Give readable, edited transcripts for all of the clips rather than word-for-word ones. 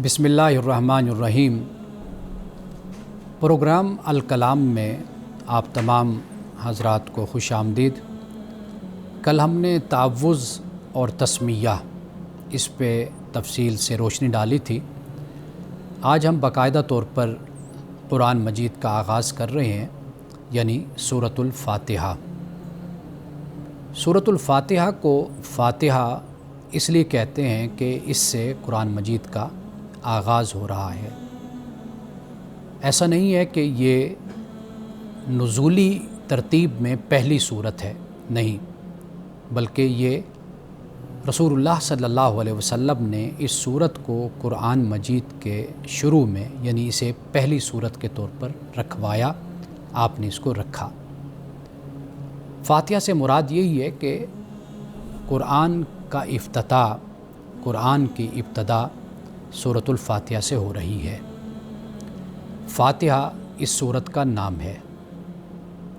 بسم اللہ الرحمن الرحیم۔ پروگرام الکلام میں آپ تمام حضرات کو خوش آمدید۔ کل ہم نے تعوذ اور تسمیہ اس پہ تفصیل سے روشنی ڈالی تھی۔ آج ہم باقاعدہ طور پر قرآن مجید کا آغاز کر رہے ہیں، یعنی سورۃ الفاتحہ۔ سورۃ الفاتحہ کو فاتحہ اس لیے کہتے ہیں کہ اس سے قرآن مجید کا آغاز ہو رہا ہے۔ ایسا نہیں ہے کہ یہ نزولی ترتیب میں پہلی سورت ہے، نہیں، بلکہ یہ رسول اللہ صلی اللہ علیہ وسلم نے اس سورت کو قرآن مجید کے شروع میں، یعنی اسے پہلی سورت کے طور پر رکھوایا، آپ نے اس کو رکھا۔ فاتحہ سے مراد یہی ہے کہ قرآن کا افتتاح، قرآن کی ابتدا سورۃ الفاتحہ سے ہو رہی ہے۔ فاتحہ اس سورت کا نام ہے،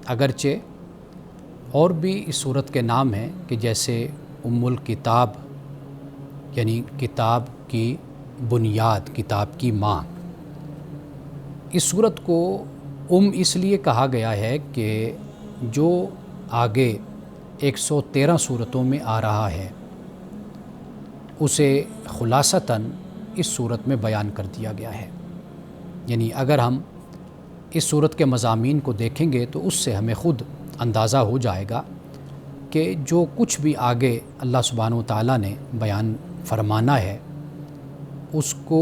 اگرچہ اور بھی اس سورت کے نام ہیں کہ جیسے ام الکتاب، یعنی کتاب کی بنیاد، کتاب کی ماں۔ اس سورت کو اس لیے کہا گیا ہے کہ جو آگے 113 سورتوں میں آ رہا ہے اسے خلاصتاً اس صورت میں بیان کر دیا گیا ہے۔ یعنی اگر ہم اس صورت کے مضامین کو دیکھیں گے تو اس سے ہمیں خود اندازہ ہو جائے گا کہ جو کچھ بھی آگے اللہ سبحانہ و تعالیٰ نے بیان فرمانا ہے اس کو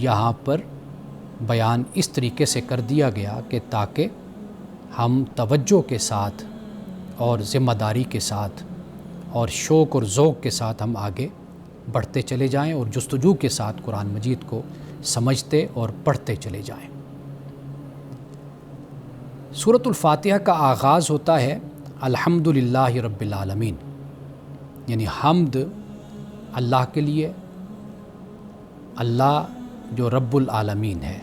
یہاں پر بیان اس طریقے سے کر دیا گیا کہ تاکہ ہم توجہ کے ساتھ اور ذمہ داری کے ساتھ اور شوق اور ذوق کے ساتھ ہم آگے بڑھتے چلے جائیں اور جستجو کے ساتھ قرآن مجید کو سمجھتے اور پڑھتے چلے جائیں۔ سورۃ الفاتحہ کا آغاز ہوتا ہے الحمدللہ رب العالمین، یعنی حمد اللہ کے لیے، اللہ جو رب العالمین ہے۔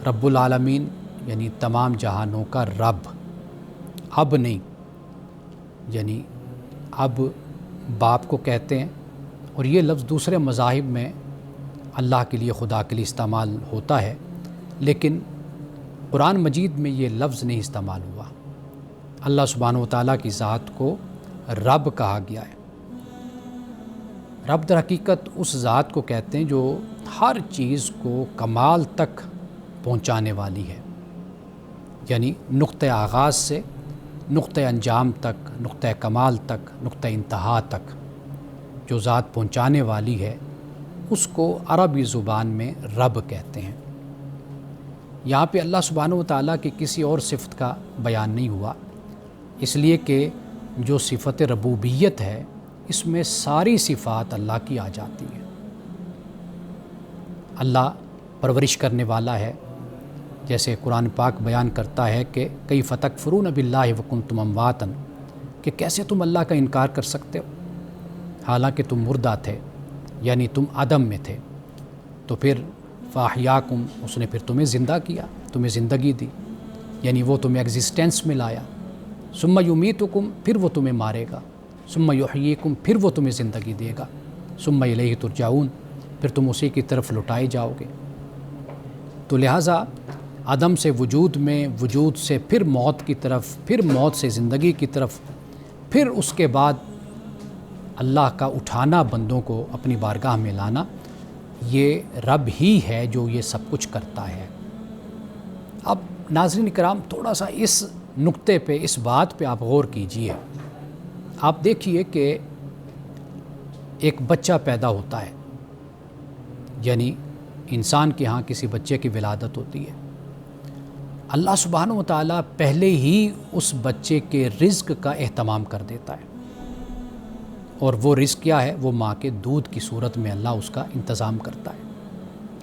رب العالمین یعنی تمام جہانوں کا رب، اب نہیں، یعنی اب باپ کو کہتے ہیں، اور یہ لفظ دوسرے مذاہب میں اللہ کے لیے، خدا کے لیے استعمال ہوتا ہے، لیکن قرآن مجید میں یہ لفظ نہیں استعمال ہوا۔ اللہ سبحانہ و تعالیٰ کی ذات کو رب کہا گیا ہے۔ رب در حقیقت اس ذات کو کہتے ہیں جو ہر چیز کو کمال تک پہنچانے والی ہے، یعنی نقطہ آغاز سے نقطہ انجام تک، نقطہ کمال تک، نقطہ انتہا تک جو ذات پہنچانے والی ہے اس کو عربی زبان میں رب کہتے ہیں۔ یہاں پہ اللہ سبحانہ و تعالیٰ کی کسی اور صفت کا بیان نہیں ہوا، اس لیے کہ جو صفت ربوبیت ہے اس میں ساری صفات اللہ کی آ جاتی ہیں۔ اللہ پرورش کرنے والا ہے، جیسے قرآن پاک بیان کرتا ہے کہ کیف تکفرون باللہ وکنتم امواتا، کہ کیسے تم اللہ کا انکار کر سکتے ہو حالانکہ تم مردہ تھے، یعنی تم عدم میں تھے، تو پھر فاحیاکم، اس نے پھر تمہیں زندہ کیا، تمہیں زندگی دی، یعنی وہ تمہیں ایگزسٹنس میں لایا۔ ثم یمیتکم، پھر وہ تمہیں مارے گا، ثم یحییکم، پھر وہ تمہیں زندگی دے گا، ثم الیہ ترجعون، پھر تم اسی کی طرف لوٹائے جاؤ گے۔ تو لہٰذا عدم سے وجود میں، وجود سے پھر موت کی طرف، پھر موت سے زندگی کی طرف، پھر اس کے بعد اللہ کا اٹھانا، بندوں کو اپنی بارگاہ میں لانا، یہ رب ہی ہے جو یہ سب کچھ کرتا ہے۔ اب ناظرین کرام، تھوڑا سا اس نقطے پہ، اس بات پہ آپ غور کیجئے۔ آپ دیکھیے کہ ایک بچہ پیدا ہوتا ہے، یعنی انسان کے ہاں کسی بچے کی ولادت ہوتی ہے، اللہ سبحانہ و تعالیٰ پہلے ہی اس بچے کے رزق کا اہتمام کر دیتا ہے، اور وہ رزق کیا ہے؟ وہ ماں کے دودھ کی صورت میں اللہ اس کا انتظام کرتا ہے۔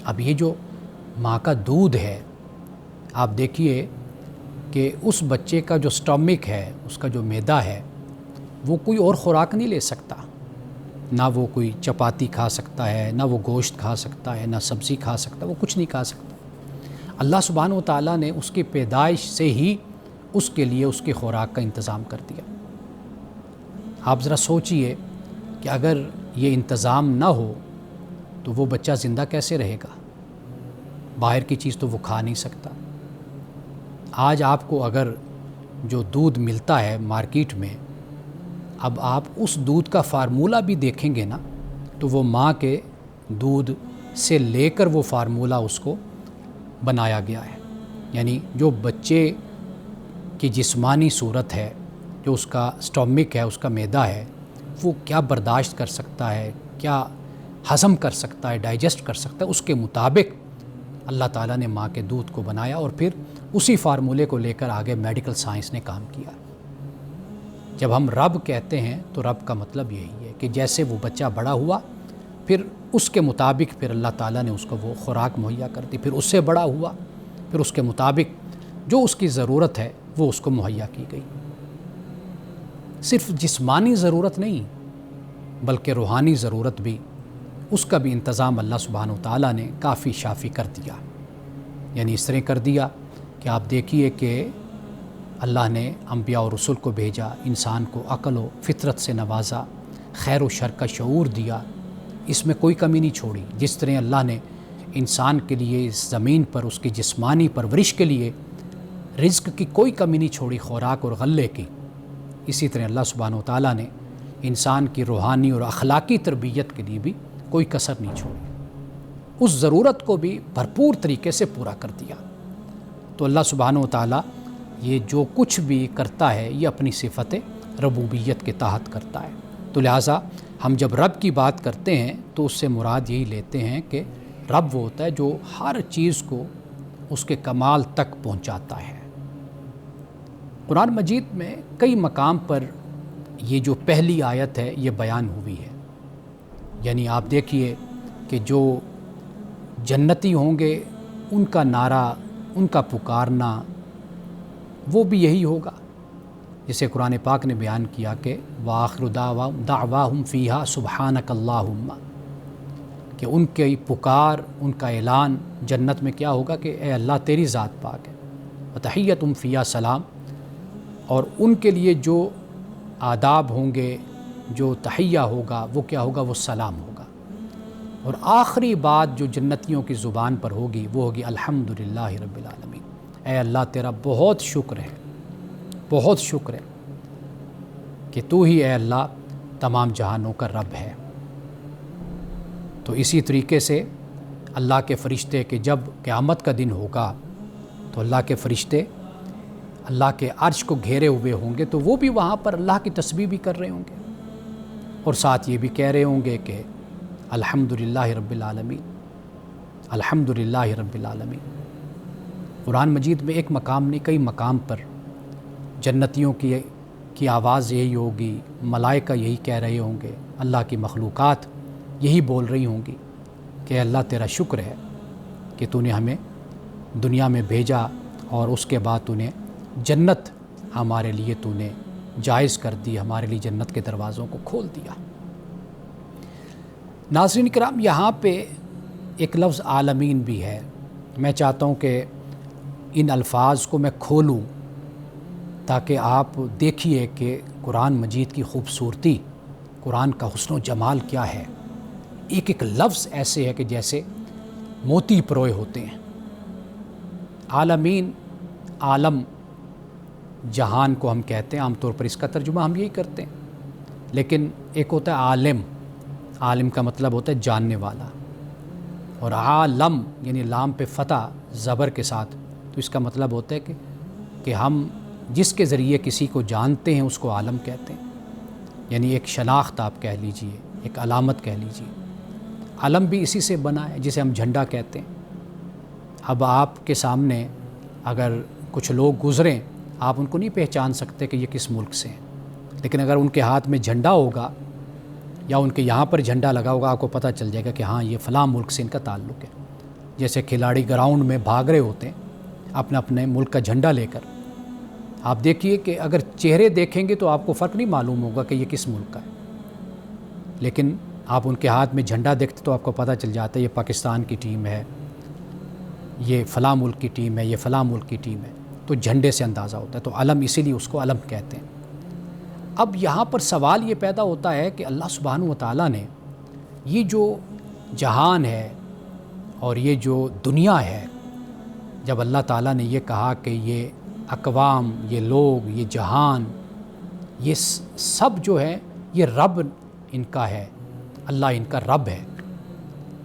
اب یہ جو ماں کا دودھ ہے، آپ دیکھیے کہ اس بچے کا جو سٹمک ہے، اس کا جو معدہ ہے، وہ کوئی اور خوراک نہیں لے سکتا، نہ وہ کوئی چپاتی کھا سکتا ہے، نہ وہ گوشت کھا سکتا ہے، نہ سبزی کھا سکتا ہے، وہ کچھ نہیں کھا سکتا۔ اللہ سبحانہ و تعالیٰ نے اس کی پیدائش سے ہی اس کے لیے اس کی خوراک کا انتظام کر دیا۔ آپ ذرا سوچئے کہ اگر یہ انتظام نہ ہو تو وہ بچہ زندہ کیسے رہے گا؟ باہر کی چیز تو وہ کھا نہیں سکتا۔ آج آپ کو اگر جو دودھ ملتا ہے مارکیٹ میں، اب آپ اس دودھ کا فارمولہ بھی دیکھیں گے نا، تو وہ ماں کے دودھ سے لے کر وہ فارمولہ اس کو بنایا گیا ہے۔ یعنی جو بچے کی جسمانی صورت ہے، جو اس کا سٹومک ہے، اس کا معدہ ہے، وہ کیا برداشت کر سکتا ہے، کیا ہضم کر سکتا ہے، ڈائجسٹ کر سکتا ہے، اس کے مطابق اللہ تعالیٰ نے ماں کے دودھ کو بنایا، اور پھر اسی فارمولے کو لے کر آگے میڈیکل سائنس نے کام کیا۔ جب ہم رب کہتے ہیں تو رب کا مطلب یہی ہے کہ جیسے وہ بچہ بڑا ہوا، پھر اس کے مطابق پھر اللہ تعالیٰ نے اس کو وہ خوراک مہیا کر دی، پھر اس سے بڑا ہوا، پھر اس کے مطابق جو اس کی ضرورت ہے وہ اس کو مہیا کی گئی۔ صرف جسمانی ضرورت نہیں بلکہ روحانی ضرورت بھی، اس کا بھی انتظام اللہ سبحانہ و تعالیٰ نے کافی شافی کر دیا۔ یعنی اس طرح کر دیا کہ آپ دیکھیے کہ اللہ نے انبیاء و رسول کو بھیجا، انسان کو عقل و فطرت سے نوازا، خیر و شر کا شعور دیا، اس میں کوئی کمی نہیں چھوڑی۔ جس طرح اللہ نے انسان کے لیے اس زمین پر اس کی جسمانی پرورش کے لیے رزق کی کوئی کمی نہیں چھوڑی، خوراک اور غلے کی، اسی طرح اللہ سبحانہ و تعالیٰ نے انسان کی روحانی اور اخلاقی تربیت کے لیے بھی کوئی کسر نہیں چھوڑی، اس ضرورت کو بھی بھرپور طریقے سے پورا کر دیا۔ تو اللہ سبحانہ و تعالیٰ یہ جو کچھ بھی کرتا ہے یہ اپنی صفت ربوبیت کے تحت کرتا ہے۔ تو لہٰذا ہم جب رب کی بات کرتے ہیں تو اس سے مراد یہی لیتے ہیں کہ رب وہ ہوتا ہے جو ہر چیز کو اس کے کمال تک پہنچاتا ہے۔ قرآن مجید میں کئی مقام پر یہ جو پہلی آیت ہے یہ بیان ہوئی ہے۔ یعنی آپ دیکھیے کہ جو جنتی ہوں گے ان کا نعرہ، ان کا پکارنا وہ بھی یہی ہوگا، جسے قرآن پاک نے بیان کیا کہ وآخر دعواہم فیہا سبحانک اللہم، کہ ان کی پکار، ان کا اعلان جنت میں کیا ہوگا کہ اے اللہ تیری ذات پاک ہے، وتحیتہم فیہا سلام، اور ان کے لیے جو آداب ہوں گے، جو تحیہ ہوگا وہ کیا ہوگا، وہ سلام ہوگا۔ اور آخری بات جو جنتیوں کی زبان پر ہوگی وہ ہوگی الحمدللہ رب العالمین، اے اللہ تیرا بہت شکر ہے، بہت شکر ہے کہ تو ہی اے اللہ تمام جہانوں کا رب ہے۔ تو اسی طریقے سے اللہ کے فرشتے کہ جب قیامت کا دن ہوگا تو اللہ کے فرشتے اللہ کے عرش کو گھیرے ہوئے ہوں گے، تو وہ بھی وہاں پر اللہ کی تسبیح بھی کر رہے ہوں گے، اور ساتھ یہ بھی کہہ رہے ہوں گے کہ الحمدللہ رب العالمین، الحمدللہ رب العالمین۔ قرآن مجید میں ایک مقام نہیں کئی مقام پر جنتیوں کی آواز یہی ہوگی، ملائکہ یہی کہہ رہے ہوں گے، اللہ کی مخلوقات یہی بول رہی ہوں گی کہ اللہ تیرا شکر ہے کہ تو نے ہمیں دنیا میں بھیجا، اور اس کے بعد تو نے جنت ہمارے لیے تو نے جائز کر دی، ہمارے لیے جنت کے دروازوں کو کھول دیا۔ ناظرین کرام، یہاں پہ ایک لفظ عالمین بھی ہے۔ میں چاہتا ہوں کہ ان الفاظ کو میں کھولوں تاکہ آپ دیکھیے کہ قرآن مجید کی خوبصورتی، قرآن کا حسن و جمال کیا ہے۔ ایک ایک لفظ ایسے ہے کہ جیسے موتی پروئے ہوتے ہیں۔ عالمین، عالم، جہان کو ہم کہتے ہیں، عام طور پر اس کا ترجمہ ہم یہی کرتے ہیں، لیکن ایک ہوتا ہے عالم، عالم کا مطلب ہوتا ہے جاننے والا، اور عالم یعنی لام پہ فتح زبر کے ساتھ، تو اس کا مطلب ہوتا ہے کہ ہم جس کے ذریعے کسی کو جانتے ہیں اس کو عالم کہتے ہیں، یعنی ایک شناخت آپ کہہ لیجئے، ایک علامت کہہ لیجئے۔ علم بھی اسی سے بنا ہے جسے ہم جھنڈا کہتے ہیں۔ اب آپ کے سامنے اگر کچھ لوگ گزریں، آپ ان کو نہیں پہچان سکتے کہ یہ کس ملک سے ہیں، لیکن اگر ان کے ہاتھ میں جھنڈا ہوگا یا ان کے یہاں پر جھنڈا لگا ہوگا، آپ کو پتہ چل جائے گا کہ ہاں یہ فلاں ملک سے ان کا تعلق ہے۔ جیسے کھلاڑی گراؤنڈ میں بھاگ رہے ہوتے ہیں اپنے اپنے ملک کا جھنڈا لے کر، آپ دیکھیے کہ اگر چہرے دیکھیں گے تو آپ کو فرق نہیں معلوم ہوگا کہ یہ کس ملک کا ہے، لیکن آپ ان کے ہاتھ میں جھنڈا دیکھتے تو آپ کو پتہ چل جاتا ہے یہ پاکستان کی ٹیم ہے، یہ فلاں ملک کی ٹیم ہے، یہ فلاں ملک کی ٹیم ہے، تو جھنڈے سے اندازہ ہوتا ہے۔ تو علم اسی لیے اس کو علم کہتے ہیں۔ اب یہاں پر سوال یہ پیدا ہوتا ہے کہ اللہ سبحانہ و تعالیٰ نے یہ جو جہان ہے اور یہ جو دنیا ہے، جب اللہ تعالیٰ نے یہ کہا کہ یہ اقوام، یہ لوگ، یہ جہان، یہ سب جو ہے یہ رب ان کا ہے، اللہ ان کا رب ہے،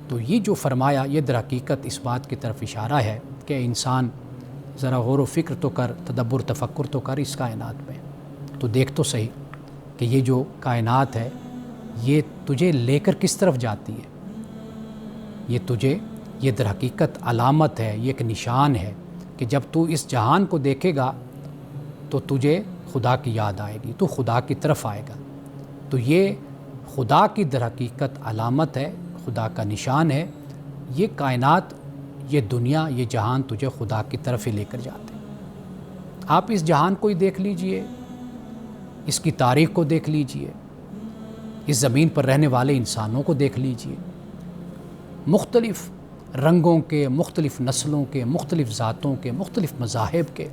تو یہ جو فرمایا یہ در حقیقت اس بات کی طرف اشارہ ہے کہ انسان ذرا غور و فکر تو کر، تدبر تفکر تو کر اس کائنات میں، تو دیکھ تو صحیح کہ یہ جو کائنات ہے یہ تجھے لے کر کس طرف جاتی ہے۔ یہ در حقیقت علامت ہے، یہ ایک نشان ہے کہ جب تو اس جہان کو دیکھے گا تو تجھے خدا کی یاد آئے گی، تو خدا کی طرف آئے گا، تو یہ خدا کی در حقیقت علامت ہے، خدا کا نشان ہے۔ یہ کائنات، یہ دنیا، یہ جہان تجھے خدا کی طرف ہی لے کر جاتے ہیں۔ آپ اس جہان کو ہی دیکھ لیجئے، اس کی تاریخ کو دیکھ لیجئے، اس زمین پر رہنے والے انسانوں کو دیکھ لیجئے، مختلف رنگوں کے، مختلف نسلوں کے، مختلف ذاتوں کے، مختلف مذاہب کے،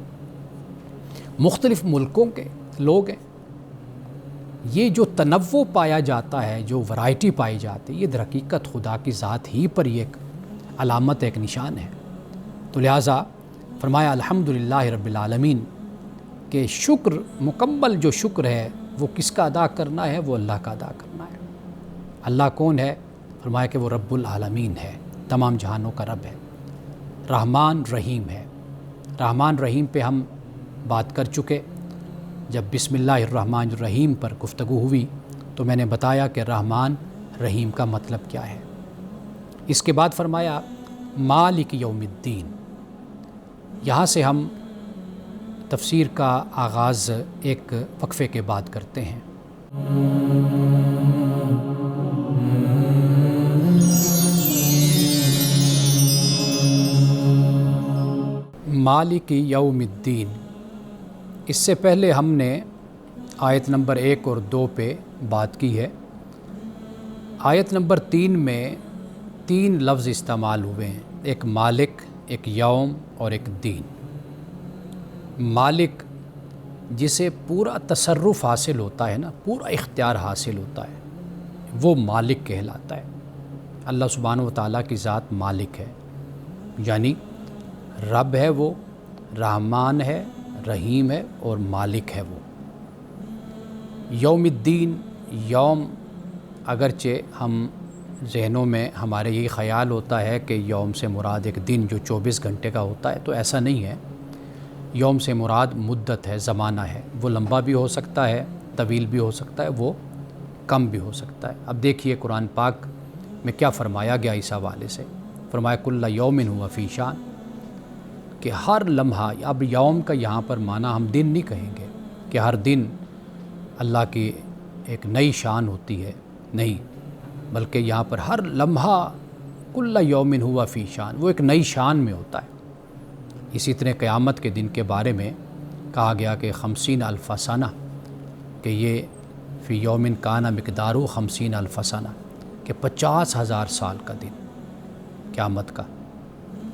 مختلف ملکوں کے لوگ ہیں۔ یہ جو تنوع پایا جاتا ہے، جو ورائٹی پائی جاتی ہے، یہ در حقیقت خدا کی ذات ہی پر یہ ایک علامت، ایک نشان ہے۔ تو لہٰذا فرمایا الحمدللہ رب العالمین کہ شکر، مکمل جو شکر ہے وہ کس کا ادا کرنا ہے؟ وہ اللہ کا ادا کرنا ہے۔ اللہ کون ہے؟ فرمایا کہ وہ رب العالمین ہے، تمام جہانوں کا رب ہے، رحمان رحیم ہے۔ رحمان رحیم پہ ہم بات کر چکے، جب بسم اللہ الرحمن الرحیم پر گفتگو ہوئی تو میں نے بتایا کہ رحمان رحیم کا مطلب کیا ہے۔ اس کے بعد فرمایا مالک یوم الدین۔ یہاں سے ہم تفسیر کا آغاز ایک وقفے کے بعد کرتے ہیں۔ مالک یوم الدین، اس سے پہلے ہم نے آیت نمبر 1 اور 2 پہ بات کی ہے۔ آیت نمبر 3 میں 3 لفظ استعمال ہوئے ہیں، ایک مالک، ایک یوم اور ایک دین۔ مالک جسے پورا تصرف حاصل ہوتا ہے نا، پورا اختیار حاصل ہوتا ہے، وہ مالک کہلاتا ہے۔ اللہ سبحانہ و تعالیٰ کی ذات مالک ہے، یعنی رب ہے، وہ رحمان ہے، رحیم ہے اور مالک ہے وہ۔ یوم الدین، یوم اگرچہ ہم ذہنوں میں ہمارے یہی خیال ہوتا ہے کہ یوم سے مراد ایک دن جو 24 گھنٹے کا ہوتا ہے، تو ایسا نہیں ہے۔ یوم سے مراد مدت ہے، زمانہ ہے، وہ لمبا بھی ہو سکتا ہے، طویل بھی ہو سکتا ہے، وہ کم بھی ہو سکتا ہے۔ اب دیکھیے قرآن پاک میں کیا فرمایا گیا اس حوالے سے۔ فرمایا کل یوم ہوا فی شان، کہ ہر لمحہ، اب یوم کا یہاں پر معنی ہم دن نہیں کہیں گے کہ ہر دن اللہ کی ایک نئی شان ہوتی ہے، نہیں، بلکہ یہاں پر ہر لمحہ کل یوم ہوا فی شان، وہ ایک نئی شان میں ہوتا ہے۔ اسی طرح قیامت کے دن کے بارے میں کہا گیا کہ 50,000 سنہ، کہ یہ فی یوم کان مقدارہ 50,000 سنہ، کہ 50,000 سال کا دن قیامت کا۔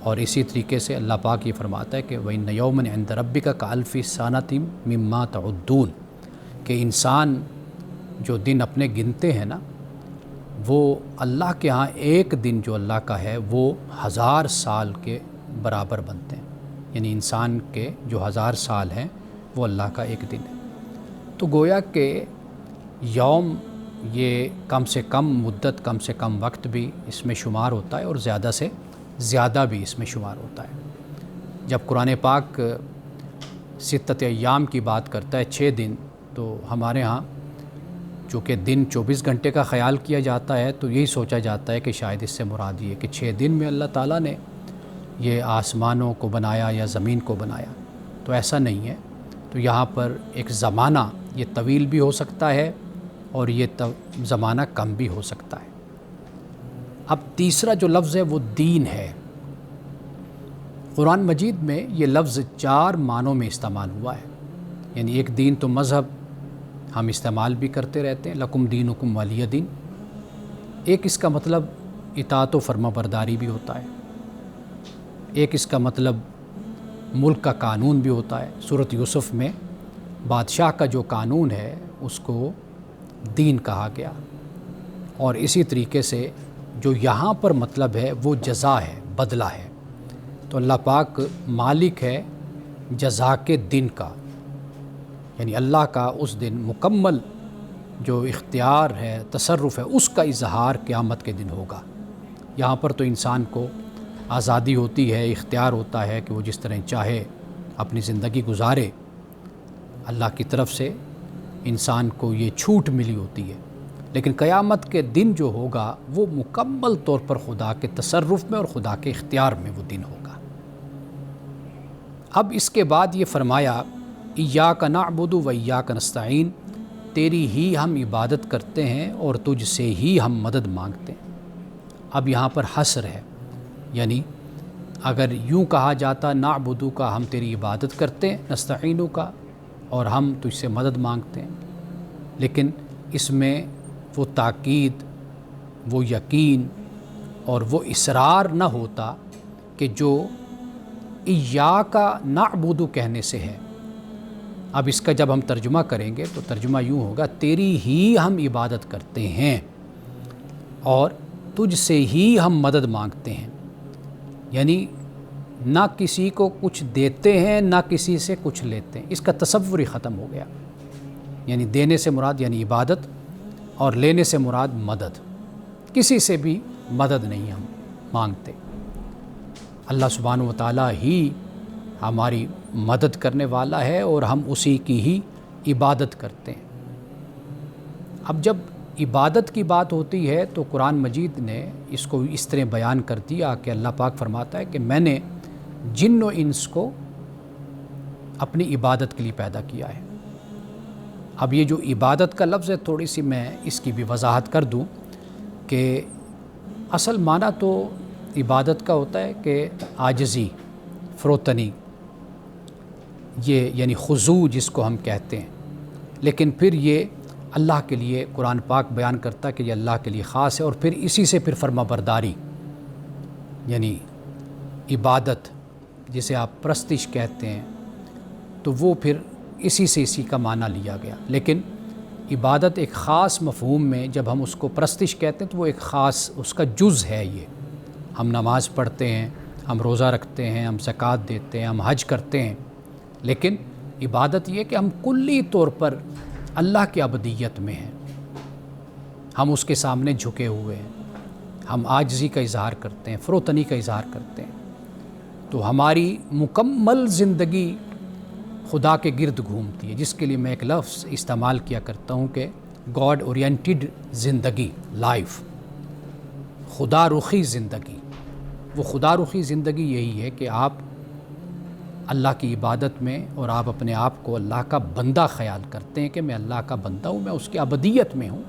اور اسی طریقے سے اللہ پاک یہ فرماتا ہے کہ وَإِنَّ يَوْمًا عِندَ رَبِّكَ كَأَلْفِ سَنَةٍ مِّمَّا تَعُدُّونَ، کہ انسان جو دن اپنے گنتے ہیں نا، وہ اللہ کے ہاں ایک دن جو اللہ کا ہے وہ 1000 سال کے برابر بنتے ہیں، یعنی انسان کے جو 1000 سال ہیں وہ اللہ کا ایک دن ہے۔ تو گویا کہ یوم یہ کم سے کم مدت، کم سے کم وقت بھی اس میں شمار ہوتا ہے، اور زیادہ سے زیادہ بھی اس میں شمار ہوتا ہے۔ جب قرآن پاک 6 ایام کی بات کرتا ہے، 6 دن، تو ہمارے ہاں چونکہ دن 24 گھنٹے کا خیال کیا جاتا ہے، تو یہی سوچا جاتا ہے کہ شاید اس سے مراد یہ کہ 6 دن میں اللہ تعالیٰ نے یہ آسمانوں کو بنایا یا زمین کو بنایا، تو ایسا نہیں ہے۔ تو یہاں پر ایک زمانہ یہ طویل بھی ہو سکتا ہے اور یہ زمانہ کم بھی ہو سکتا ہے۔ اب تیسرا جو لفظ ہے وہ دین ہے۔ قرآن مجید میں یہ لفظ 4 معنوں میں استعمال ہوا ہے، یعنی ایک دین تو مذہب ہم استعمال بھی کرتے رہتے ہیں، لکم دینکم ولی دین۔ ایک اس کا مطلب اطاعت و فرما برداری بھی ہوتا ہے، ایک اس کا مطلب ملک کا قانون بھی ہوتا ہے۔ سورۃ یوسف میں بادشاہ کا جو قانون ہے اس کو دین کہا گیا، اور اسی طریقے سے جو یہاں پر مطلب ہے وہ جزا ہے، بدلہ ہے۔ تو اللہ پاک مالک ہے جزا کے دن کا، یعنی اللہ کا اس دن مکمل جو اختیار ہے، تصرف ہے، اس کا اظہار قیامت کے دن ہوگا۔ یہاں پر تو انسان کو آزادی ہوتی ہے، اختیار ہوتا ہے کہ وہ جس طرح چاہے اپنی زندگی گزارے، اللہ کی طرف سے انسان کو یہ چھوٹ ملی ہوتی ہے۔ لیکن قیامت کے دن جو ہوگا وہ مکمل طور پر خدا کے تصرف میں اور خدا کے اختیار میں وہ دن ہوگا۔ اب اس کے بعد یہ فرمایا ایاک نعبد و ایاک نستعین، تیری ہی ہم عبادت کرتے ہیں اور تجھ سے ہی ہم مدد مانگتے ہیں۔ اب یہاں پر حصر ہے، یعنی اگر یوں کہا جاتا نعبدو کا ہم تیری عبادت کرتے ہیں، نستعینو کا اور ہم تجھ سے مدد مانگتے ہیں، لیکن اس میں وہ تاکید، وہ یقین اور وہ اصرار نہ ہوتا کہ جو ایاک نعبد کہنے سے ہے۔ اب اس کا جب ہم ترجمہ کریں گے تو ترجمہ یوں ہوگا، تیری ہی ہم عبادت کرتے ہیں اور تجھ سے ہی ہم مدد مانگتے ہیں، یعنی نہ کسی کو کچھ دیتے ہیں نہ کسی سے کچھ لیتے ہیں۔ اس کا تصور ہی ختم ہو گیا، یعنی دینے سے مراد یعنی عبادت اور لینے سے مراد مدد، کسی سے بھی مدد نہیں ہم مانگتے۔ اللہ سبحانہ و تعالیٰ ہی ہماری مدد کرنے والا ہے اور ہم اسی کی ہی عبادت کرتے ہیں۔ اب جب عبادت کی بات ہوتی ہے تو قرآن مجید نے اس کو اس طرح بیان کر دیا کہ اللہ پاک فرماتا ہے کہ میں نے جن و انس کو اپنی عبادت کے لیے پیدا کیا ہے۔ اب یہ جو عبادت کا لفظ ہے، تھوڑی سی میں اس کی بھی وضاحت کر دوں کہ اصل معنی تو عبادت کا ہوتا ہے کہ عاجزی، فروتنی، یہ یعنی خضوع جس کو ہم کہتے ہیں، لیکن پھر یہ اللہ کے لیے قرآن پاک بیان کرتا ہے کہ یہ اللہ کے لیے خاص ہے، اور پھر اسی سے پھر فرما برداری، یعنی عبادت جسے آپ پرستش کہتے ہیں، تو وہ پھر اسی سے اسی کا معنی لیا گیا۔ لیکن عبادت ایک خاص مفہوم میں جب ہم اس کو پرستش کہتے ہیں تو وہ ایک خاص اس کا جز ہے۔ یہ ہم نماز پڑھتے ہیں، ہم روزہ رکھتے ہیں، ہم زکوٰۃ دیتے ہیں، ہم حج کرتے ہیں، لیکن عبادت یہ کہ ہم کلی طور پر اللہ کی عبودیت میں ہیں، ہم اس کے سامنے جھکے ہوئے ہیں، ہم عاجزی کا اظہار کرتے ہیں، فروتنی کا اظہار کرتے ہیں۔ تو ہماری مکمل زندگی خدا کے گرد گھومتی ہے، جس کے لیے میں ایک لفظ استعمال کیا کرتا ہوں کہ گاڈ اورینٹڈ زندگی، لائف، خدا رخی زندگی۔ وہ خدا رخی زندگی یہی ہے کہ آپ اللہ کی عبادت میں اور آپ اپنے آپ کو اللہ کا بندہ خیال کرتے ہیں کہ میں اللہ کا بندہ ہوں، میں اس کی عبودیت میں ہوں۔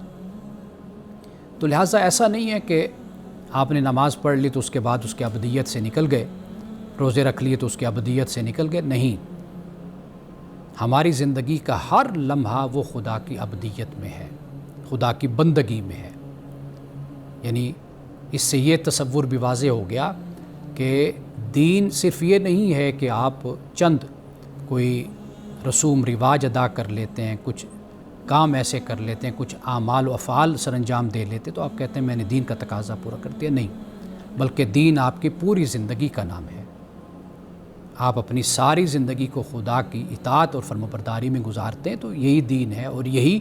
تو لہٰذا ایسا نہیں ہے کہ آپ نے نماز پڑھ لی تو اس کے بعد اس کی عبودیت سے نکل گئے، روزے رکھ لیے تو اس کی عبودیت سے نکل گئے، نہیں، ہماری زندگی کا ہر لمحہ وہ خدا کی عبودیت میں ہے، خدا کی بندگی میں ہے۔ یعنی اس سے یہ تصور بھی واضح ہو گیا کہ دین صرف یہ نہیں ہے کہ آپ چند کوئی رسوم رواج ادا کر لیتے ہیں، کچھ کام ایسے کر لیتے ہیں، کچھ اعمال و افعال سر انجام دے لیتے تو آپ کہتے ہیں میں نے دین کا تقاضا پورا کر دیا، نہیں، بلکہ دین آپ کی پوری زندگی کا نام ہے۔ آپ اپنی ساری زندگی کو خدا کی اطاعت اور فرمانبرداری میں گزارتے ہیں تو یہی دین ہے اور یہی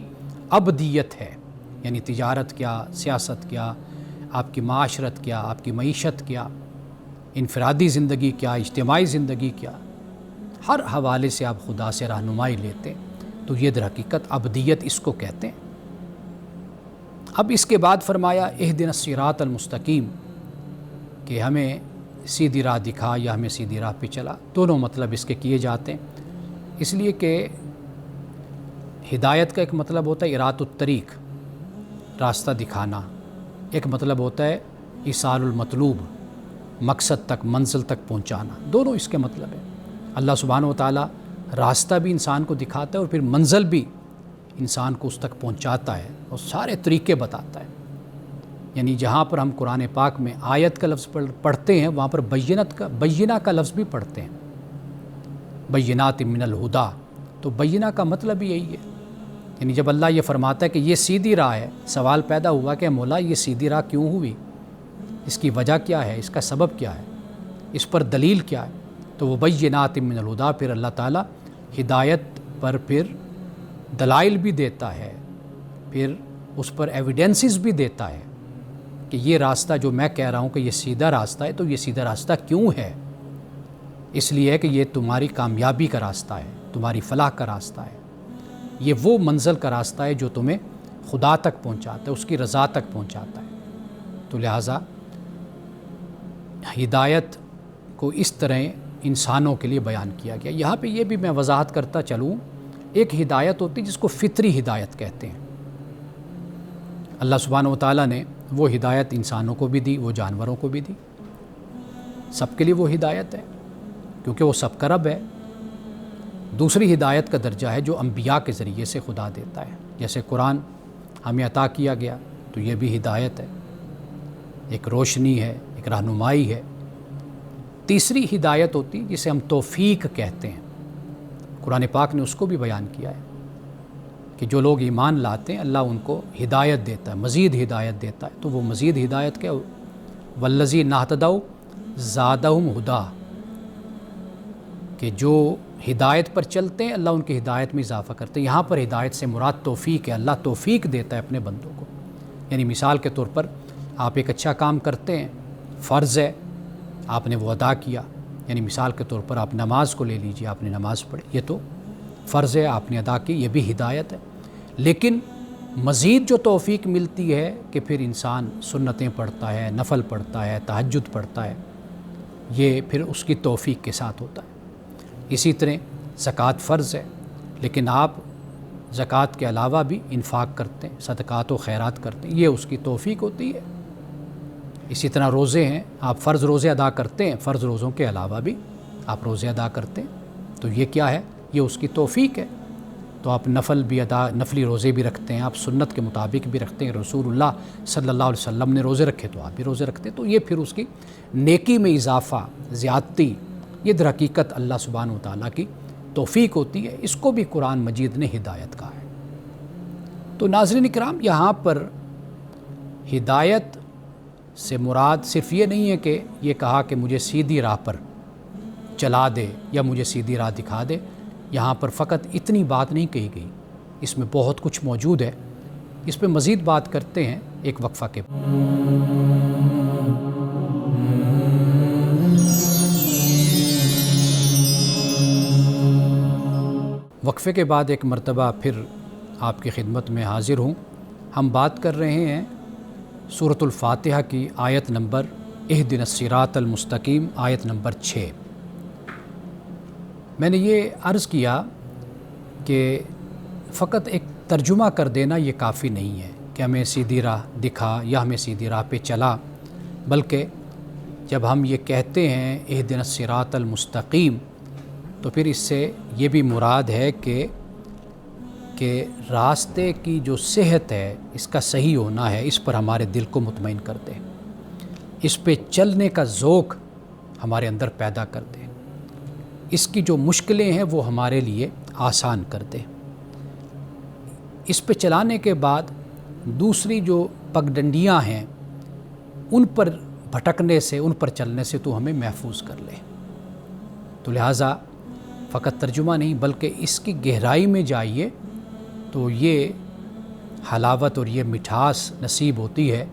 عبودیت ہے۔ یعنی تجارت کیا، سیاست کیا، آپ کی معاشرت کیا، آپ کی معیشت کیا، انفرادی زندگی کیا، اجتماعی زندگی کیا، ہر حوالے سے آپ خدا سے رہنمائی لیتے ہیں، تو یہ در حقیقت عبودیت اس کو کہتے ہیں۔ اب اس کے بعد فرمایا اہدنا الصراط المستقیم، کہ ہمیں سیدھی راہ دکھا یا ہمیں سیدھی راہ پہ چلا، دونوں مطلب اس کے کیے جاتے ہیں، اس لیے کہ ہدایت کا ایک مطلب ہوتا ہے اراۃ الطریق، راستہ دکھانا، ایک مطلب ہوتا ہے ایصال المطلوب، مقصد تک، منزل تک پہنچانا، دونوں اس کے مطلب ہیں۔ اللہ سبحانہ و تعالیٰ راستہ بھی انسان کو دکھاتا ہے اور پھر منزل بھی انسان کو اس تک پہنچاتا ہے اور سارے طریقے بتاتا ہے۔ یعنی جہاں پر ہم قرآن پاک میں آیت کا لفظ پڑھتے ہیں وہاں پر بینہ کا لفظ بھی پڑھتے ہیں، بینات من الہدا، تو بینہ کا مطلب یہی ہے۔ یعنی جب اللہ یہ فرماتا ہے کہ یہ سیدھی راہ ہے، سوال پیدا ہوا کہ مولا یہ سیدھی راہ کیوں ہوئی؟ اس کی وجہ کیا ہے، اس کا سبب کیا ہے، اس پر دلیل کیا ہے؟ تو وہ بینات من الہدا، پھر اللہ تعالیٰ ہدایت پر پھر دلائل بھی دیتا ہے، پھر اس پر ایویڈنسز بھی دیتا ہے کہ یہ راستہ جو میں کہہ رہا ہوں کہ یہ سیدھا راستہ ہے، تو یہ سیدھا راستہ کیوں ہے؟ اس لیے کہ یہ تمہاری کامیابی کا راستہ ہے، تمہاری فلاح کا راستہ ہے، یہ وہ منزل کا راستہ ہے جو تمہیں خدا تک پہنچاتا ہے، اس کی رضا تک پہنچاتا ہے۔ تو لہٰذا ہدایت کو اس طرح انسانوں کے لیے بیان کیا گیا۔ یہاں پہ یہ بھی میں وضاحت کرتا چلوں، ایک ہدایت ہوتی ہے جس کو فطری ہدایت کہتے ہیں۔ اللہ سبحانہ و تعالیٰ نے وہ ہدایت انسانوں کو بھی دی، وہ جانوروں کو بھی دی، سب کے لیے وہ ہدایت ہے کیونکہ وہ سب کا رب ہے۔ دوسری ہدایت کا درجہ ہے جو انبیاء کے ذریعے سے خدا دیتا ہے، جیسے قرآن ہمیں عطا کیا گیا تو یہ بھی ہدایت ہے، ایک روشنی ہے، ایک رہنمائی ہے۔ تیسری ہدایت ہوتی جسے ہم توفیق کہتے ہیں، قرآن پاک نے اس کو بھی بیان کیا ہے کہ جو لوگ ایمان لاتے ہیں اللہ ان کو ہدایت دیتا ہے، مزید ہدایت دیتا ہے۔ تو وہ مزید ہدایت کیا؟ والذین اہتدوا زادہم ہدی، کہ جو ہدایت پر چلتے ہیں اللہ ان کی ہدایت میں اضافہ کرتے ہیں۔ یہاں پر ہدایت سے مراد توفیق ہے، اللہ توفیق دیتا ہے اپنے بندوں کو۔ یعنی مثال کے طور پر آپ ایک اچھا کام کرتے ہیں، فرض ہے، آپ نے وہ ادا کیا، یعنی مثال کے طور پر آپ نماز کو لے لیجیے، آپ نے نماز پڑھی، یہ تو فرض ہے، آپ نے ادا کی، یہ بھی ہدایت ہے۔ لیکن مزید جو توفیق ملتی ہے کہ پھر انسان سنتیں پڑھتا ہے، نفل پڑھتا ہے، تہجد پڑھتا ہے، یہ پھر اس کی توفیق کے ساتھ ہوتا ہے۔ اسی طرح زکوٰۃ فرض ہے، لیکن آپ زکوٰۃ کے علاوہ بھی انفاق کرتے ہیں، صدقات و خیرات کرتے ہیں، یہ اس کی توفیق ہوتی ہے۔ اسی طرح روزے ہیں، آپ فرض روزے ادا کرتے ہیں، فرض روزوں کے علاوہ بھی آپ روزے ادا کرتے ہیں، تو یہ کیا ہے؟ یہ اس کی توفیق ہے۔ تو آپ نفلی روزے بھی رکھتے ہیں، آپ سنت کے مطابق بھی رکھتے ہیں، رسول اللہ صلی اللہ علیہ وسلم نے روزے رکھے تو آپ بھی روزے رکھتے ہیں، تو یہ پھر اس کی نیکی میں اضافہ، زیادتی، یہ در حقیقت اللہ سبحانہ و تعالیٰ کی توفیق ہوتی ہے۔ اس کو بھی قرآن مجید نے ہدایت کہا ہے۔ تو ناظرین کرام، یہاں پر ہدایت سے مراد صرف یہ نہیں ہے کہ یہ کہا کہ مجھے سیدھی راہ پر چلا دے یا مجھے سیدھی راہ دکھا دے، یہاں پر فقط اتنی بات نہیں کہی گئی، اس میں بہت کچھ موجود ہے۔ اس پہ مزید بات کرتے ہیں ایک وقفہ کے بعد۔ وقفے کے بعد ایک مرتبہ پھر آپ کی خدمت میں حاضر ہوں۔ ہم بات کر رہے ہیں سورۃ الفاتحہ کی آیت نمبر اہدنا الصراط المستقیم، آیت نمبر 6۔ میں نے یہ عرض کیا کہ فقط ایک ترجمہ کر دینا یہ کافی نہیں ہے کہ ہمیں سیدھی راہ دکھا یا ہمیں سیدھی راہ پہ چلا، بلکہ جب ہم یہ کہتے ہیں اہدنا الصراط المستقیم تو پھر اس سے یہ بھی مراد ہے کہ راستے کی جو صحت ہے، اس کا صحیح ہونا ہے، اس پر ہمارے دل کو مطمئن کر دے، اس پہ چلنے کا ذوق ہمارے اندر پیدا کر دے، اس کی جو مشکلیں ہیں وہ ہمارے لیے آسان کر دے۔ اس پہ چلانے کے بعد دوسری جو پگڈنڈیاں ہیں ان پر بھٹکنے سے، ان پر چلنے سے تو ہمیں محفوظ کر لے۔ تو لہٰذا فقط ترجمہ نہیں بلکہ اس کی گہرائی میں جائیے تو یہ حلاوت اور یہ مٹھاس نصیب ہوتی ہے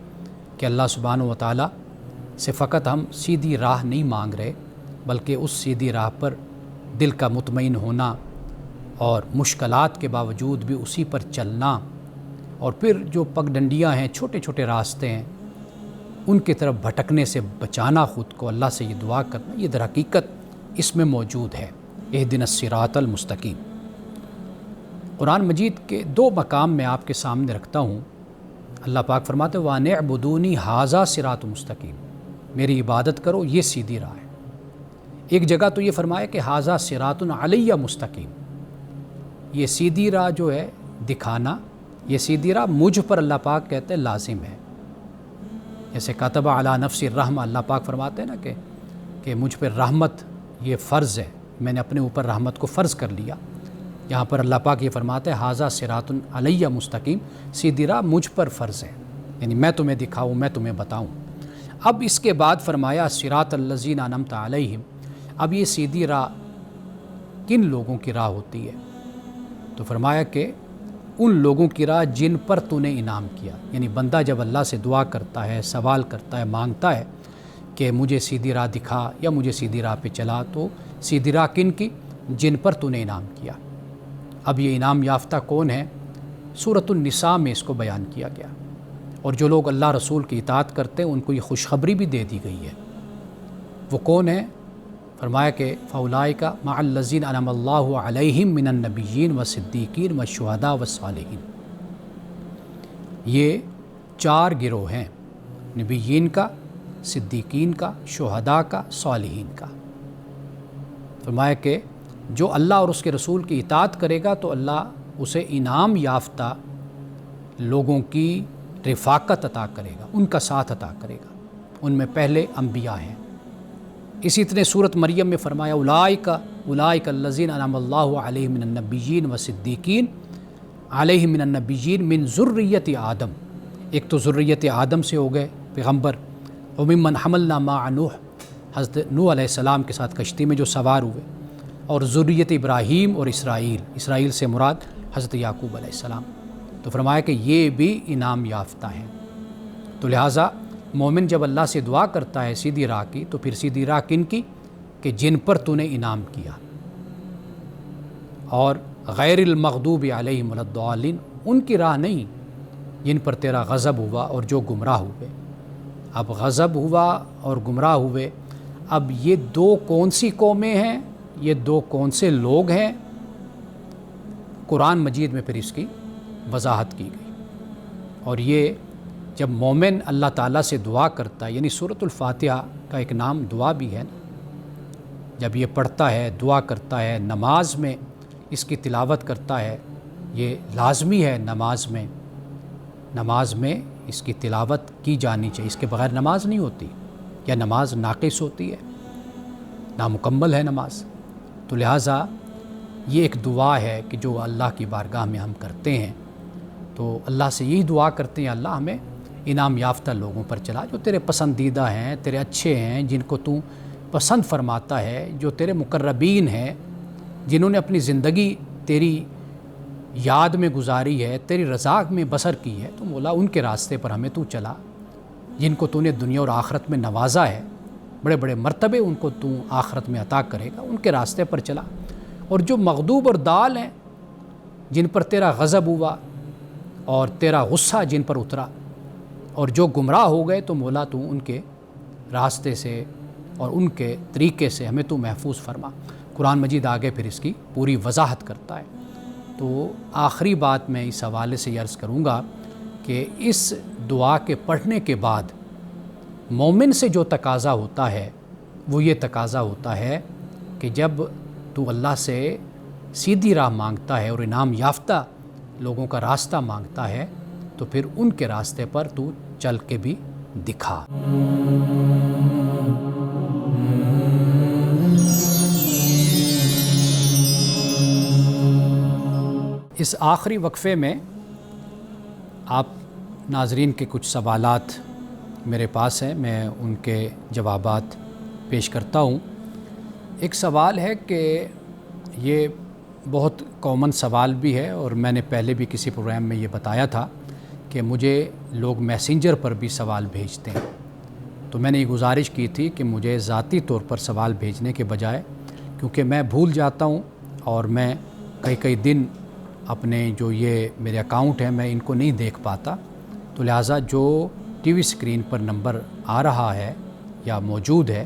کہ اللہ سبحانہ و تعالیٰ سے فقط ہم سیدھی راہ نہیں مانگ رہے، بلکہ اس سیدھی راہ پر دل کا مطمئن ہونا اور مشکلات کے باوجود بھی اسی پر چلنا، اور پھر جو پگڈنڈیاں ہیں، چھوٹے چھوٹے راستے ہیں، ان کی طرف بھٹکنے سے بچانا خود کو، اللہ سے یہ دعا کرنا، یہ در حقیقت اس میں موجود ہے۔ اہدنا الصراط المستقیم۔ قرآن مجید کے 2 مقام میں آپ کے سامنے رکھتا ہوں۔ اللہ پاک فرماتے ہیں وَأَنِ اعْبُدُونِي هَٰذَا صِرَاطٌ مُسْتَقِيمٌ، میری عبادت کرو، یہ سیدھی راہ ہے۔ ایک جگہ تو یہ فرمایا کہ هَٰذَا صِرَاطٌ عَلَيَّ مُسْتَقِيمٌ، یہ سیدھی راہ جو ہے دکھانا، یہ سیدھی راہ مجھ پر اللہ پاک کہتے ہیں لازم ہے۔ جیسے کتب علی نفس الرحمہ، اللہ پاک فرماتے ہیں نا کہ مجھ پر رحمت یہ فرض ہے، میں نے اپنے اوپر رحمت کو فرض کر لیا۔ یہاں پر اللہ پاک یہ فرماتے ہیں ھذا صراط علیہ مستقیم، سیدھی راہ مجھ پر فرض ہے، یعنی میں تمہیں دکھاؤں، میں تمہیں بتاؤں۔ اب اس کے بعد فرمایا صراط الذین انعمت علیہم، اب یہ سیدھی راہ کن لوگوں کی راہ ہوتی ہے؟ تو فرمایا کہ ان لوگوں کی راہ جن پر تو نے انعام کیا، یعنی بندہ جب اللہ سے دعا کرتا ہے، سوال کرتا ہے، مانگتا ہے کہ مجھے سیدھی راہ دکھا یا مجھے سیدھی راہ پہ چلا، تو سیدھی راہ کن کی؟ جن پر تو نے انعام کیا۔ اب یہ انعام یافتہ کون ہے؟ سورۃ النساء میں اس کو بیان کیا گیا، اور جو لوگ اللہ رسول کی اطاعت کرتے ہیں ان کو یہ خوشخبری بھی دے دی گئی ہے۔ وہ کون ہے؟ فرمایا کہ فاولئک مع الذین انعم اللہ علیہم من النبیین والصدیقین والشہداء والصالحین۔ یہ 4 گروہ ہیں، نبیین کا، صدیقین کا، شہداء کا، صالحین کا۔ فرمایا کہ جو اللہ اور اس کے رسول کی اطاعت کرے گا تو اللہ اسے انعام یافتہ لوگوں کی رفاقت عطا کرے گا، ان کا ساتھ عطا کرے گا۔ ان میں پہلے انبیاء ہیں۔ اسی طرح سورۃ مریم میں فرمایا اولئک الذین انعم اللہ علیہم من النبیین والصدیقین علیہم من النبیین من ذریۃ آدم۔ ایک تو ذریت آدم سے ہو گئے پیغمبر، وممن حملنا مع نوح، حضرت نوح علیہ السلام کے ساتھ کشتی میں جو سوار ہوئے، اور ذریت ابراہیم اور اسرائیل سے مراد حضرت یعقوب علیہ السلام۔ تو فرمایا کہ یہ بھی انعام یافتہ ہیں۔ تو لہٰذا مومن جب اللہ سے دعا کرتا ہے سیدھی راہ کی، تو پھر سیدھی راہ کن کی؟ کہ جن پر تو نے انعام کیا، اور غیر المغضوب علیہم ولا الضالین، ان کی راہ نہیں جن پر تیرا غضب ہوا اور جو گمراہ ہوئے۔ اب غضب ہوا اور گمراہ ہوئے، اب یہ 2 کون سی قومیں ہیں، یہ 2 کون سے لوگ ہیں؟ قرآن مجید میں پھر اس کی وضاحت کی گئی۔ اور یہ جب مومن اللہ تعالیٰ سے دعا کرتا ہے، یعنی سورۃ الفاتحہ کا ایک نام دعا بھی ہے نا، جب یہ پڑھتا ہے، دعا کرتا ہے، نماز میں اس کی تلاوت کرتا ہے، یہ لازمی ہے نماز میں اس کی تلاوت کی جانی چاہیے، اس کے بغیر نماز نہیں ہوتی، یا نماز ناقص ہوتی ہے، نامکمل ہے نماز۔ تو لہٰذا یہ ایک دعا ہے کہ جو اللہ کی بارگاہ میں ہم کرتے ہیں، تو اللہ سے یہی دعا کرتے ہیں، اللہ ہمیں انعام یافتہ لوگوں پر چلا، جو تیرے پسندیدہ ہیں، تیرے اچھے ہیں، جن کو تو پسند فرماتا ہے، جو تیرے مقربین ہیں، جنہوں نے اپنی زندگی تیری یاد میں گزاری ہے، تیری رضا میں بسر کی ہے، تو مولا ان کے راستے پر ہمیں تو چلا، جن کو تو نے دنیا اور آخرت میں نوازا ہے، بڑے بڑے مرتبے ان کو تو آخرت میں عطا کرے گا، ان کے راستے پر چلا۔ اور جو مغضوب اور ضال ہیں، جن پر تیرا غضب ہوا اور تیرا غصہ جن پر اترا، اور جو گمراہ ہو گئے، تو مولا تو ان کے راستے سے اور ان کے طریقے سے ہمیں تو محفوظ فرما۔ قرآن مجید آگے پھر اس کی پوری وضاحت کرتا ہے۔ تو آخری بات میں اس حوالے سے یہ عرض کروں گا کہ اس دعا کے پڑھنے کے بعد مومن سے جو تقاضا ہوتا ہے وہ یہ تقاضا ہوتا ہے کہ جب تو اللہ سے سیدھی راہ مانگتا ہے اور انعام یافتہ لوگوں کا راستہ مانگتا ہے، تو پھر ان کے راستے پر تو چل کے بھی دکھا۔ اس آخری وقفے میں آپ ناظرین کے کچھ سوالات میرے پاس ہیں، میں ان کے جوابات پیش کرتا ہوں۔ ایک سوال ہے کہ یہ بہت کامن سوال بھی ہے، اور میں نے پہلے بھی کسی پروگرام میں یہ بتایا تھا کہ مجھے لوگ میسنجر پر بھی سوال بھیجتے ہیں، تو میں نے یہ گزارش کی تھی کہ مجھے ذاتی طور پر سوال بھیجنے کے بجائے، کیونکہ میں بھول جاتا ہوں اور میں کئی دن اپنے جو یہ میرے اکاؤنٹ ہیں میں ان کو نہیں دیکھ پاتا، تو لہٰذا جو ٹی وی اسکرین پر نمبر آ رہا ہے یا موجود ہے،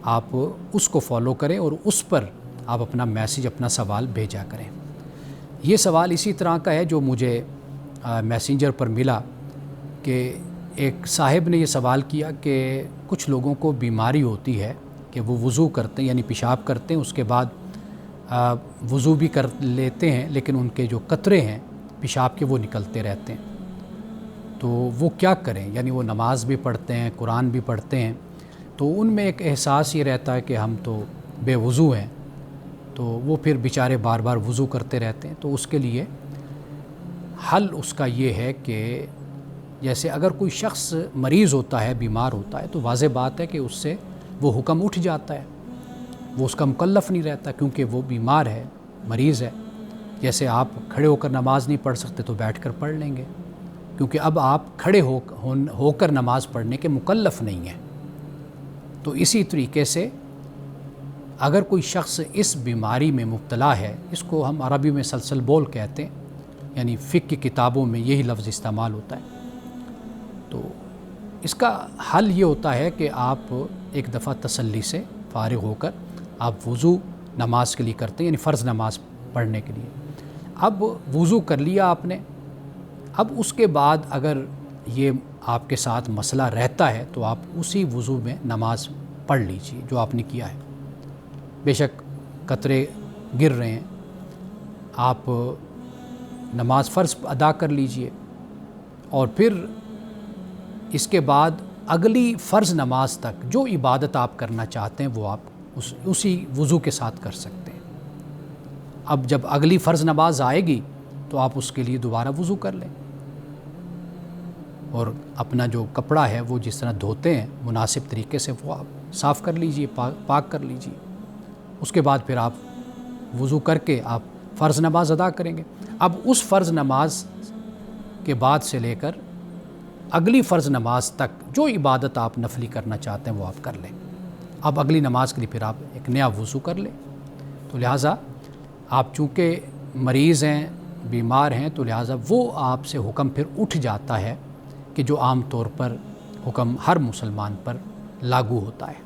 آپ اس کو فالو کریں اور اس پر آپ اپنا میسیج، اپنا سوال بھیجا کریں۔ یہ سوال اسی طرح کا ہے جو مجھے میسنجر پر ملا، کہ ایک صاحب نے یہ سوال کیا کہ کچھ لوگوں کو بیماری ہوتی ہے کہ وہ وضو کرتے ہیں، یعنی پیشاب کرتے ہیں، اس کے بعد وضو بھی کر لیتے ہیں، لیکن ان کے جو قطرے ہیں پیشاب کے وہ نکلتے رہتے ہیں، تو وہ کیا کریں؟ یعنی وہ نماز بھی پڑھتے ہیں، قرآن بھی پڑھتے ہیں، تو ان میں ایک احساس یہ رہتا ہے کہ ہم تو بے وضو ہیں، تو وہ پھر بیچارے بار بار وضو کرتے رہتے ہیں۔ تو اس کے لیے حل اس کا یہ ہے کہ جیسے اگر کوئی شخص مریض ہوتا ہے، بیمار ہوتا ہے، تو واضح بات ہے کہ اس سے وہ حکم اٹھ جاتا ہے، وہ اس کا مکلف نہیں رہتا، کیونکہ وہ بیمار ہے، مریض ہے۔ جیسے آپ کھڑے ہو کر نماز نہیں پڑھ سکتے تو بیٹھ کر پڑھ لیں گے، کیونکہ اب آپ کھڑے ہو کر نماز پڑھنے کے مکلف نہیں ہیں۔ تو اسی طریقے سے اگر کوئی شخص اس بیماری میں مبتلا ہے، اس کو ہم عربی میں سلسل بول کہتے ہیں، یعنی فقہ کی کتابوں میں یہی لفظ استعمال ہوتا ہے، تو اس کا حل یہ ہوتا ہے کہ آپ ایک دفعہ تسلی سے فارغ ہو کر آپ وضو نماز کے لیے کرتے ہیں، یعنی فرض نماز پڑھنے کے لیے۔ اب وضو کر لیا آپ نے، اب اس کے بعد اگر یہ آپ کے ساتھ مسئلہ رہتا ہے تو آپ اسی وضو میں نماز پڑھ لیجیے جو آپ نے کیا ہے۔ بے شک قطرے گر رہے ہیں، آپ نماز فرض ادا کر لیجئے، اور پھر اس کے بعد اگلی فرض نماز تک جو عبادت آپ کرنا چاہتے ہیں وہ آپ اسی وضو کے ساتھ کر سکتے ہیں۔ اب جب اگلی فرض نماز آئے گی تو آپ اس کے لیے دوبارہ وضو کر لیں، اور اپنا جو کپڑا ہے وہ جس طرح دھوتے ہیں مناسب طریقے سے وہ آپ صاف کر لیجئے، پاک کر لیجئے۔ اس کے بعد پھر آپ وضو کر کے آپ فرض نماز ادا کریں گے۔ اب اس فرض نماز کے بعد سے لے کر اگلی فرض نماز تک جو عبادت آپ نفلی کرنا چاہتے ہیں وہ آپ کر لیں۔ اب اگلی نماز کے لیے پھر آپ ایک نیا وضو کر لیں۔ تو لہٰذا آپ چونکہ مریض ہیں، بیمار ہیں، تو لہٰذا وہ آپ سے حکم پھر اٹھ جاتا ہے کہ جو عام طور پر حکم ہر مسلمان پر لاگو ہوتا ہے۔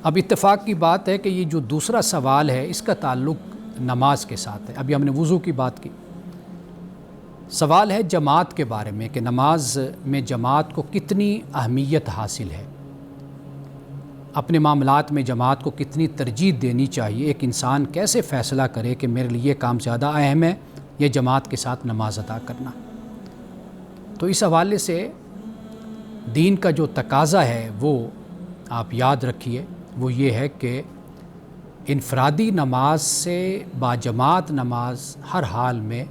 اب اتفاق کی بات ہے کہ یہ جو دوسرا سوال ہے اس کا تعلق نماز کے ساتھ ہے۔ ابھی ہم نے وضو کی بات کی، سوال ہے جماعت کے بارے میں کہ نماز میں جماعت کو کتنی اہمیت حاصل ہے، اپنے معاملات میں جماعت کو کتنی ترجیح دینی چاہیے، ایک انسان کیسے فیصلہ کرے کہ میرے لیے کام زیادہ اہم ہے یہ جماعت کے ساتھ نماز ادا کرنا۔ تو اس حوالے سے دین کا جو تقاضا ہے وہ آپ یاد رکھیے، وہ یہ ہے کہ انفرادی نماز سے باجماعت نماز ہر حال میں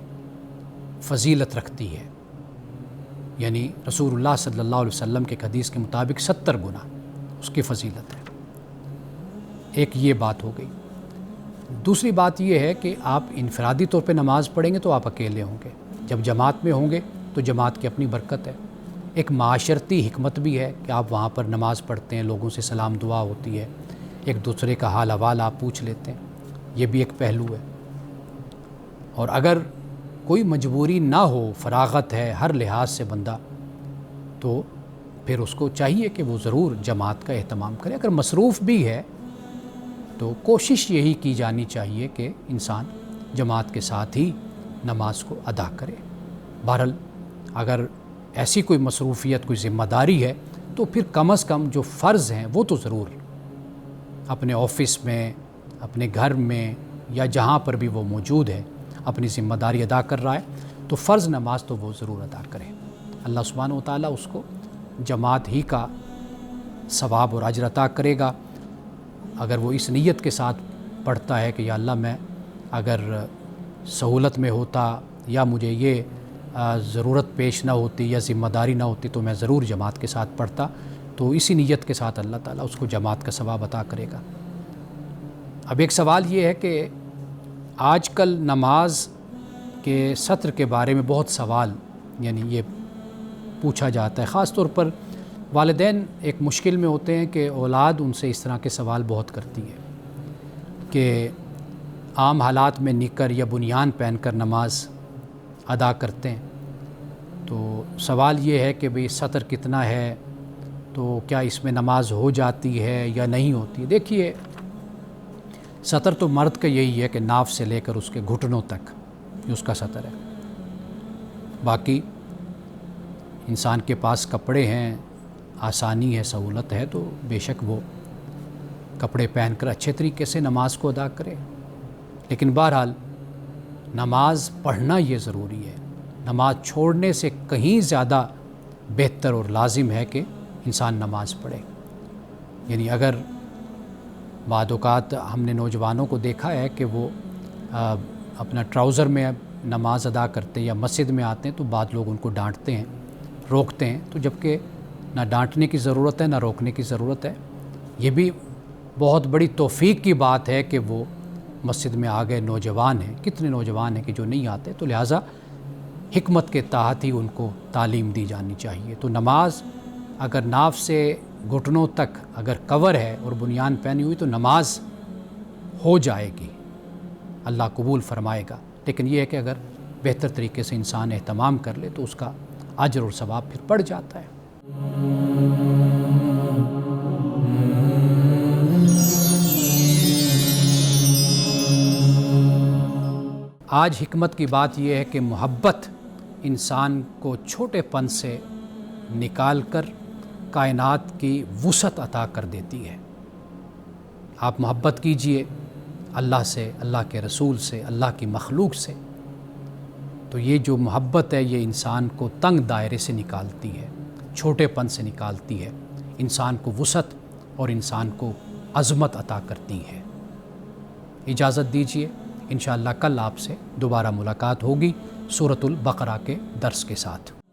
فضیلت رکھتی ہے، یعنی رسول اللہ صلی اللہ علیہ وسلم کے حدیث کے مطابق 70 گنا اس کی فضیلت ہے۔ ایک یہ بات ہو گئی۔ دوسری بات یہ ہے کہ آپ انفرادی طور پہ نماز پڑھیں گے تو آپ اکیلے ہوں گے، جب جماعت میں ہوں گے تو جماعت کی اپنی برکت ہے، ایک معاشرتی حکمت بھی ہے کہ آپ وہاں پر نماز پڑھتے ہیں، لوگوں سے سلام دعا ہوتی ہے، ایک دوسرے کا حال احوال آپ پوچھ لیتے ہیں، یہ بھی ایک پہلو ہے۔ اور اگر کوئی مجبوری نہ ہو، فراغت ہے ہر لحاظ سے بندہ، تو پھر اس کو چاہیے کہ وہ ضرور جماعت کا اہتمام کرے۔ اگر مصروف بھی ہے تو کوشش یہی کی جانی چاہیے کہ انسان جماعت کے ساتھ ہی نماز کو ادا کرے۔ بہرحال اگر ایسی کوئی مصروفیت، کوئی ذمہ داری ہے تو پھر کم از کم جو فرض ہیں وہ تو ضرور اپنے آفس میں، اپنے گھر میں، یا جہاں پر بھی وہ موجود ہے اپنی ذمہ داری ادا کر رہا ہے تو فرض نماز تو وہ ضرور ادا کرے۔ اللہ سبحانہ و تعالیٰ اس کو جماعت ہی کا ثواب اور اجر عطا کرے گا اگر وہ اس نیت کے ساتھ پڑھتا ہے کہ یا اللہ میں اگر سہولت میں ہوتا یا مجھے یہ ضرورت پیش نہ ہوتی یا ذمہ داری نہ ہوتی تو میں ضرور جماعت کے ساتھ پڑھتا، تو اسی نیت کے ساتھ اللہ تعالیٰ اس کو جماعت کا ثواب عطا کرے گا۔ اب ایک سوال یہ ہے کہ آج کل نماز کے سطر کے بارے میں بہت سوال یعنی یہ پوچھا جاتا ہے، خاص طور پر والدین ایک مشکل میں ہوتے ہیں کہ اولاد ان سے اس طرح کے سوال بہت کرتی ہے کہ عام حالات میں نکر یا بنیان پہن کر نماز ادا کرتے ہیں، تو سوال یہ ہے کہ بھئی سطر کتنا ہے، تو کیا اس میں نماز ہو جاتی ہے یا نہیں ہوتی۔ دیکھیے سطر تو مرد کا یہی ہے کہ ناف سے لے کر اس کے گھٹنوں تک یہ اس کا سطر ہے، باقی انسان کے پاس کپڑے ہیں، آسانی ہے، سہولت ہے، تو بے شک وہ کپڑے پہن کر اچھے طریقے سے نماز کو ادا کرے۔ لیکن بہرحال نماز پڑھنا یہ ضروری ہے، نماز چھوڑنے سے کہیں زیادہ بہتر اور لازم ہے کہ انسان نماز پڑھے۔ یعنی اگر بعض اوقات ہم نے نوجوانوں کو دیکھا ہے کہ وہ اپنا ٹراؤزر میں نماز ادا کرتے یا مسجد میں آتے ہیں تو بعض لوگ ان کو ڈانٹتے ہیں روکتے ہیں، تو جبکہ نہ ڈانٹنے کی ضرورت ہے نہ روکنے کی ضرورت ہے۔ یہ بھی بہت بڑی توفیق کی بات ہے کہ وہ مسجد میں آ گئے نوجوان ہیں، کتنے نوجوان ہیں کہ جو نہیں آتے، تو لہٰذا حکمت کے تحت ہی ان کو تعلیم دی جانی چاہیے۔ تو نماز اگر ناف سے گھٹنوں تک اگر کور ہے اور بنیان پہنی ہوئی تو نماز ہو جائے گی، اللہ قبول فرمائے گا۔ لیکن یہ ہے کہ اگر بہتر طریقے سے انسان اہتمام کر لے تو اس کا اجر اور ثواب پھر بڑھ جاتا ہے۔ آج حکمت کی بات یہ ہے کہ محبت انسان کو چھوٹے پن سے نکال کر کائنات کی وسعت عطا کر دیتی ہے۔ آپ محبت کیجئے اللہ سے، اللہ کے رسول سے، اللہ کی مخلوق سے، تو یہ جو محبت ہے یہ انسان کو تنگ دائرے سے نکالتی ہے، چھوٹے پن سے نکالتی ہے، انسان کو وسعت اور انسان کو عظمت عطا کرتی ہے۔ اجازت دیجیے، انشاءاللہ کل آپ سے دوبارہ ملاقات ہوگی سورۃ البقرہ کے درس کے ساتھ۔